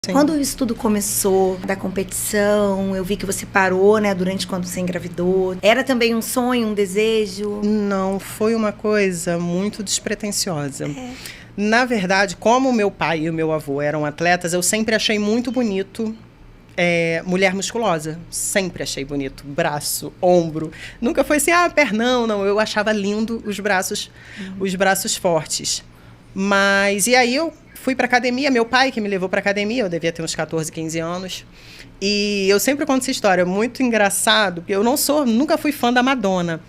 Sim. Quando isso tudo começou, da competição, eu vi que você parou, né, durante quando você engravidou. Era também um sonho, um desejo? Não, foi uma coisa muito despretensiosa. Na verdade, como o meu pai e o meu avô eram atletas, eu sempre achei muito bonito mulher musculosa. Sempre achei bonito. Braço, ombro. Nunca foi assim, pernão, não. Eu achava lindo os braços fortes. Mas, e aí eu fui para academia, meu pai que me levou para academia, eu devia ter uns 14, 15 anos. E eu sempre conto essa história, muito engraçado, porque eu nunca fui fã da Madonna.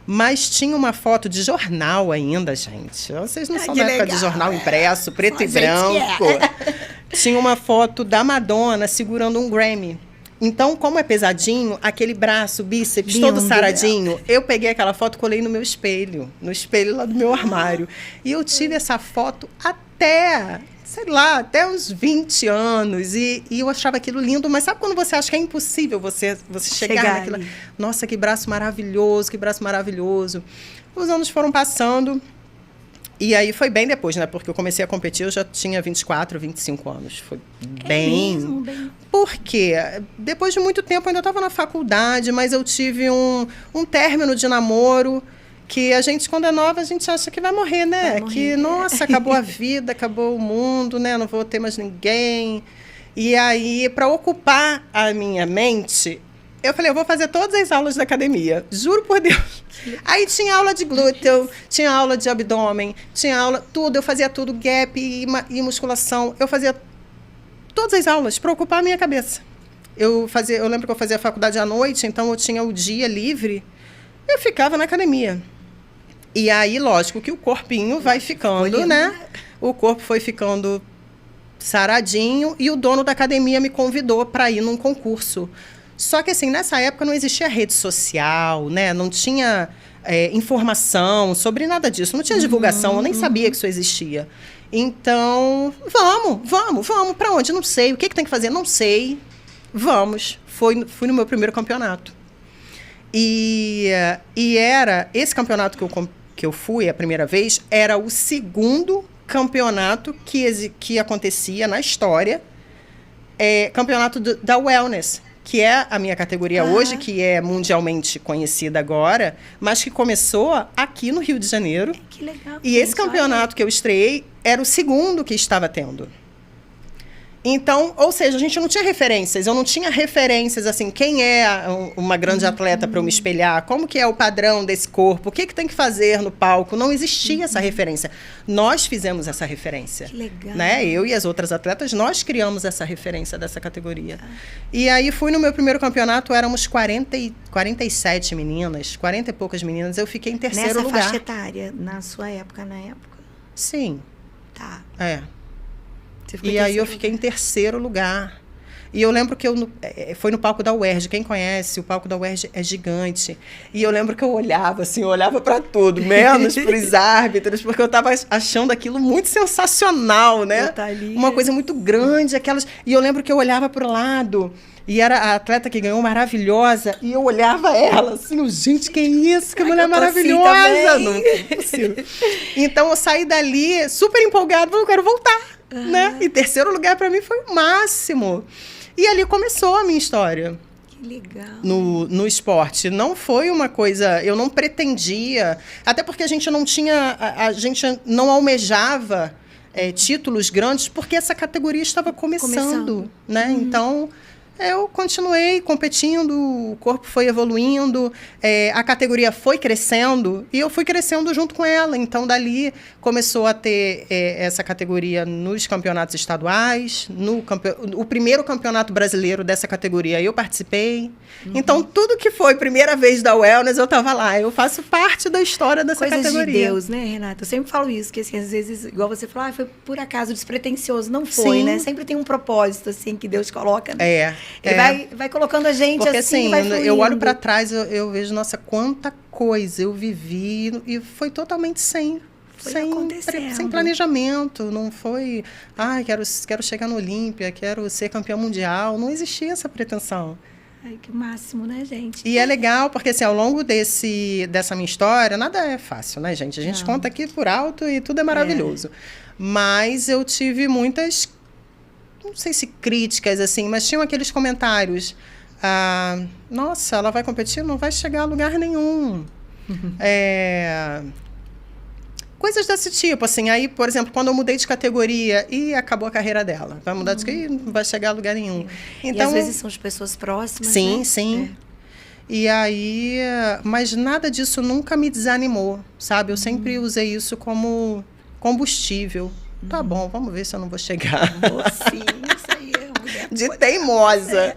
Mas tinha uma foto de jornal ainda, gente. Vocês não são da época de jornal impresso, preto e branco. Tinha uma foto da Madonna segurando um Grammy. Então, como é pesadinho, aquele braço, bíceps, todo saradinho, eu peguei aquela foto e colei no meu espelho, no espelho lá do meu armário. E eu tive essa foto até uns 20 anos. E eu achava aquilo lindo. Mas sabe quando você acha que é impossível você chegar naquilo? Ali. Nossa, que braço maravilhoso, que braço maravilhoso. Os anos foram passando. E aí foi bem depois, né? Porque eu comecei a competir, eu já tinha 24, 25 anos. Foi bem... Porque depois de muito tempo, eu ainda estava na faculdade, mas eu tive um término de namoro que a gente, quando é nova, a gente acha que vai morrer, né? Vai morrer. Que, nossa, acabou a vida, acabou o mundo, né? Não vou ter mais ninguém. E aí, para ocupar a minha mente, eu falei, eu vou fazer todas as aulas da academia. Juro por Deus. Aí tinha aula de glúteo, tinha aula de abdômen, tinha aula, tudo. Eu fazia tudo, gap e musculação. Eu fazia todas as aulas para ocupar a minha cabeça. Eu lembro que eu fazia faculdade à noite, então eu tinha o dia livre. Eu ficava na academia. E aí, lógico que o corpinho vai ficando, né? O corpo foi ficando saradinho e o dono da academia me convidou para ir num concurso. Só que, assim, nessa época não existia rede social, né? Não tinha informação sobre nada disso. Não tinha divulgação, eu nem sabia que isso existia. Então, vamos. Para onde? Não sei. O que tem que fazer? Não sei. Vamos. Fui no meu primeiro campeonato. E era... Esse campeonato que eu fui a primeira vez era o segundo campeonato que acontecia na história. Campeonato da Wellness, que é a minha categoria hoje, que é mundialmente conhecida agora, mas que começou aqui no Rio de Janeiro. Que legal. E esse campeonato que eu estreiei era o segundo que estava tendo. Então, ou seja, a gente não tinha referências. Eu não tinha referências, assim, quem é uma grande atleta para eu me espelhar, como que é o padrão desse corpo, o que tem que fazer no palco. Não existia essa referência. Nós fizemos essa referência. Que legal. Né? Eu e as outras atletas, nós criamos essa referência dessa categoria. E aí fui no meu primeiro campeonato, éramos 47 meninas, 40 e poucas meninas. Eu fiquei em terceiro lugar. Nessa faixa etária, na sua época, Sim. Tá. E aí eu fiquei em terceiro lugar. E eu lembro que foi no palco da UERJ. Quem conhece, o palco da UERJ é gigante. E eu lembro que eu olhava para tudo, menos para os árbitros, porque eu estava achando aquilo muito sensacional, né? Uma coisa muito grande, E eu lembro que eu olhava para o lado, e era a atleta que ganhou, maravilhosa, e eu olhava ela, assim, gente, que isso? Que mulher maravilhosa! Não é possível. Então eu saí dali super empolgada, eu quero voltar. Né? E terceiro lugar para mim foi o máximo. E ali começou a minha história. Que legal. No esporte. Não foi uma coisa... Eu não pretendia... Até porque a gente não tinha... A gente não almejava títulos grandes, porque essa categoria estava começando. Né? Então... Eu continuei competindo, o corpo foi evoluindo, a categoria foi crescendo e eu fui crescendo junto com ela. Então, dali começou a ter essa categoria nos campeonatos estaduais, o primeiro campeonato brasileiro dessa categoria eu participei. Então, tudo que foi primeira vez da Wellness, eu estava lá. Eu faço parte da história dessa categoria. Coisas de Deus, né, Renata? Eu sempre falo isso, que assim, às vezes, igual você falou, foi por acaso despretensioso. Não foi, Sim. Né? Sempre tem um propósito, assim, que Deus coloca. Né? Ele vai colocando a gente. Porque, assim, vai fluindo. Eu olho para trás, eu vejo, nossa, quanta coisa eu vivi e foi totalmente sem planejamento. Não foi, quero chegar no Olímpia, quero ser campeã mundial. Não existia essa pretensão. Ai, que máximo, né, gente? E é legal, porque assim, ao longo dessa minha história, nada é fácil, né, gente? A gente conta aqui por alto e tudo é maravilhoso. Mas eu tive muitas não sei se críticas, assim, mas tinham aqueles comentários. Nossa, ela vai competir? Não vai chegar a lugar nenhum. Coisas desse tipo, assim. Aí, por exemplo, quando eu mudei de categoria e acabou a carreira dela. Vai mudar de categoria e não vai chegar a lugar nenhum. Então, e às vezes são as pessoas próximas, sim, né? Sim. E aí, mas nada disso nunca me desanimou, sabe? Eu sempre usei isso como combustível. Tá bom, vamos ver se eu não vou chegar. Sim, isso aí é mulher de teimosa.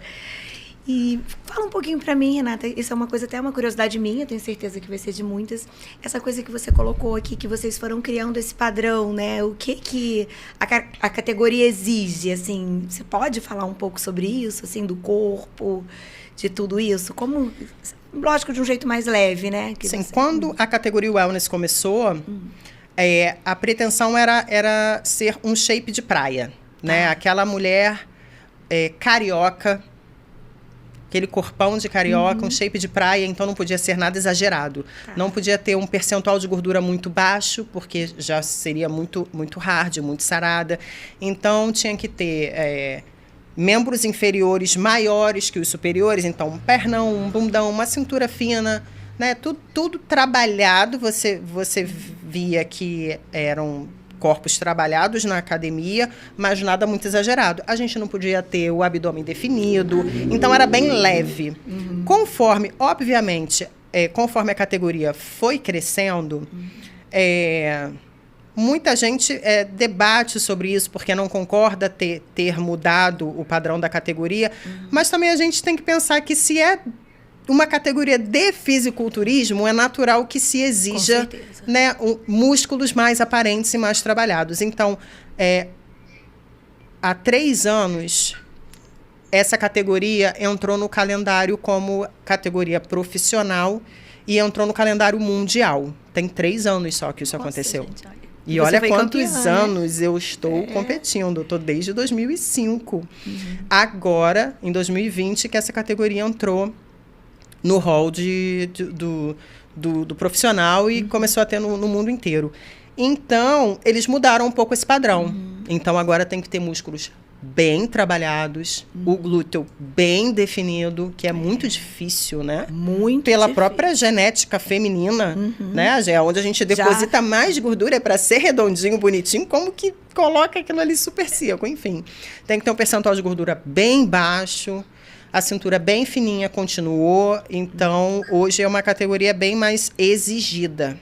E fala um pouquinho pra mim, Renata, isso é uma coisa, até uma curiosidade minha, tenho certeza que vai ser de muitas, essa coisa que você colocou aqui, que vocês foram criando esse padrão, né? O que a categoria exige, assim, você pode falar um pouco sobre isso, assim, do corpo, de tudo isso? Como, lógico, de um jeito mais leve, né? Sim, quando a categoria Wellness começou, a pretensão era ser um shape de praia, né? Aquela mulher carioca, aquele corpão de carioca, um shape de praia, então não podia ser nada exagerado. Não podia ter um percentual de gordura muito baixo, porque já seria muito, muito hard, muito sarada. Então, tinha que ter membros inferiores maiores que os superiores, então um pernão, um bundão, uma cintura fina, né? Tudo trabalhado, você via que eram corpos trabalhados na academia, mas nada muito exagerado. A gente não podia ter o abdômen definido, então era bem leve. Conforme, obviamente, conforme a categoria foi crescendo, muita gente debate sobre isso, porque não concorda ter mudado o padrão da categoria, mas também a gente tem que pensar que se é uma categoria de fisiculturismo, é natural que se exija, né, músculos mais aparentes e mais trabalhados. Então, há 3 anos, essa categoria entrou no calendário como categoria profissional e entrou no calendário mundial. Tem 3 anos só que isso aconteceu. Gente, olha. E olha quantos anos eu estou competindo. Eu estou desde 2005. Agora, em 2020, que essa categoria entrou no hall do profissional e começou a ter no mundo inteiro. Então, eles mudaram um pouco esse padrão. Então, agora tem que ter músculos bem trabalhados, o glúteo bem definido, que é muito difícil, né? Muito Pela difícil. própria genética feminina, né? É onde a gente deposita mais gordura para ser redondinho, bonitinho, como que coloca aquilo ali super seco, enfim. Tem que ter um percentual de gordura bem baixo, a cintura bem fininha continuou, então hoje é uma categoria bem mais exigida.